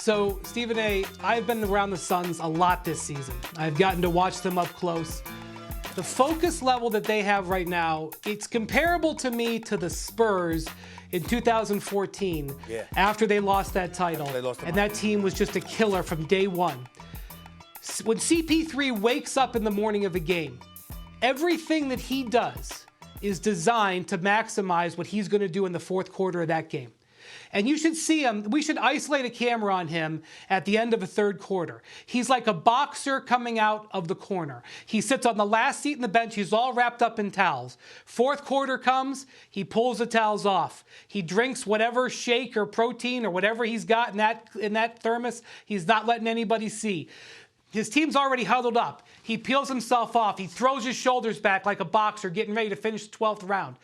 So, Stephen A., I've been around the Suns a lot this season. I've gotten to watch them up close. The focus level that they have right now, it's comparable to me to the Spurs in 2014 after they lost that title. And that team was just a killer from day one. When CP3 wakes up in the morning of a game, everything that he does is designed to maximize what he's going to do in the fourth quarter of that game. And you should see him. We should isolate a camera on him at the end of a third quarter. He's like a boxer coming out of the corner. He sits on the last seat in the bench. He's all wrapped up in towels. Fourth quarter comes, he pulls the towels off. He drinks whatever shake or protein or whatever he's got in that thermos. He's not letting anybody see. His team's already huddled up. He peels himself off. He throws his shoulders back like a boxer getting ready to finish the 12th round.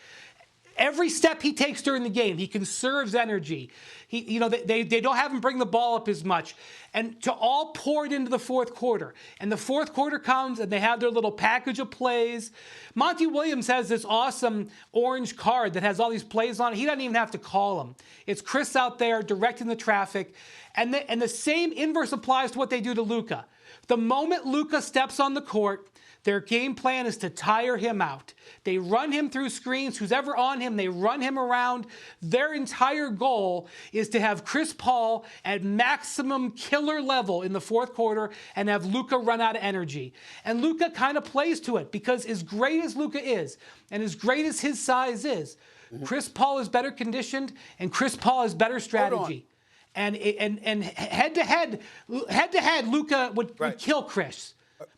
Every step he takes during the game, he conserves energy. They don't have him bring the ball up as much. And to all pour it into the fourth quarter. And the fourth quarter comes and they have their little package of plays. Monty Williams has this awesome orange card that has all these plays on it. He doesn't even have to call them. It's Chris out there directing the traffic. And the same inverse applies to what they do to Luka. The moment Luka steps on the court, their game plan is to tire him out. They run him through screens. Who's ever on him, they run him around. Their entire goal is to have Chris Paul at maximum killer level in the fourth quarter and have Luka run out of energy. And Luka kind of plays to it because as great as Luka is and as great as his size is, Chris Paul is better conditioned and Chris Paul has better strategy. And head-to-head, Luka would kill Chris.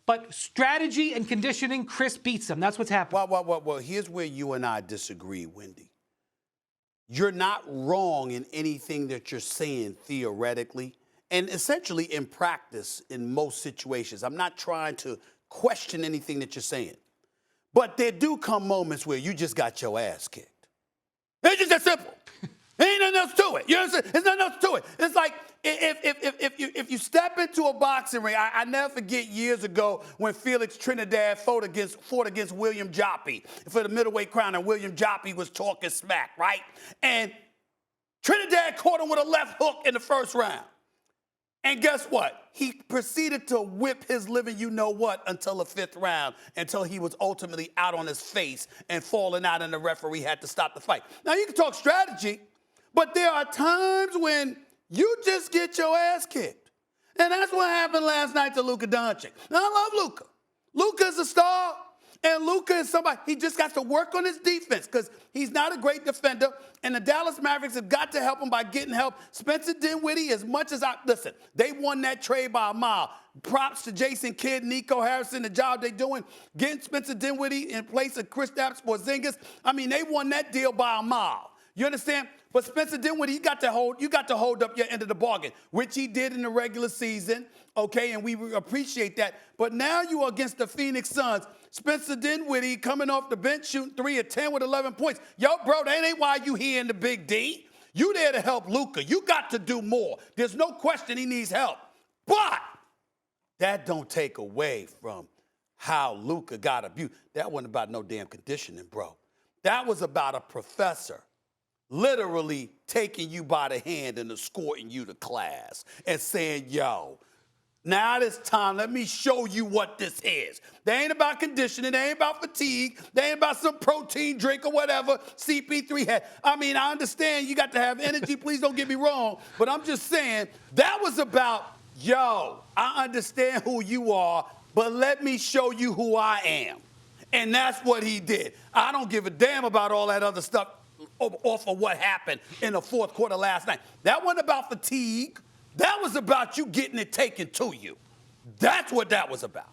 But strategy and conditioning, Chris beats him. That's what's happening. Well, here's where you and I disagree, Wendy. You're not wrong in anything that you're saying theoretically and essentially in practice in most situations. I'm not trying to question anything that you're saying. But there do come moments where you just got your ass kicked. It's just that simple. There ain't nothing else to it. You understand? There's nothing else to it. It's like if you step into a boxing ring, I never forget years ago when Felix Trinidad fought against William Joppy for the middleweight crown, and William Joppy was talking smack, right? And Trinidad caught him with a left hook in the first round. And guess what? He proceeded to whip his living you-know-what until the fifth round, until he was ultimately out on his face and falling out, and the referee had to stop the fight. Now, you can talk strategy, but there are times when you just get your ass kicked. And that's what happened last night to Luka Doncic. Now, I love Luka. Luka's a star, and Luka is somebody. He just got to work on his defense because he's not a great defender, and the Dallas Mavericks have got to help him by getting help. Spencer Dinwiddie, as much as listen, they won that trade by a mile. Props to Jason Kidd, Nico Harrison, the job they're doing, getting Spencer Dinwiddie in place of Kristaps Porzingis. I mean, they won that deal by a mile. You understand? But Spencer Dinwiddie, you got to hold up your end of the bargain, which he did in the regular season, okay, and we appreciate that. But now you are against the Phoenix Suns. Spencer Dinwiddie coming off the bench shooting 3 of 10 with 11 points. Yo, bro, that ain't why you here in the Big D. You there to help Luka. You got to do more. There's no question he needs help. But that don't take away from how Luka got abused. That wasn't about no damn conditioning, bro. That was about a professor literally taking you by the hand and escorting you to class and saying, yo, now it's time. Let me show you what this is. They ain't about conditioning. They ain't about fatigue. They ain't about some protein drink or whatever CP3 had. I mean, I understand you got to have energy. Please don't get me wrong. But I'm just saying that was about, yo, I understand who you are, but let me show you who I am. And that's what he did. I don't give a damn about all that other stuff off of what happened in the fourth quarter last night. That wasn't about fatigue. That was about you getting it taken to you. That's what that was about.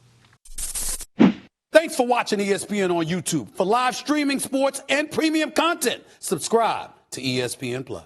Thanks for watching ESPN on YouTube. For live streaming sports and premium content, subscribe to ESPN+.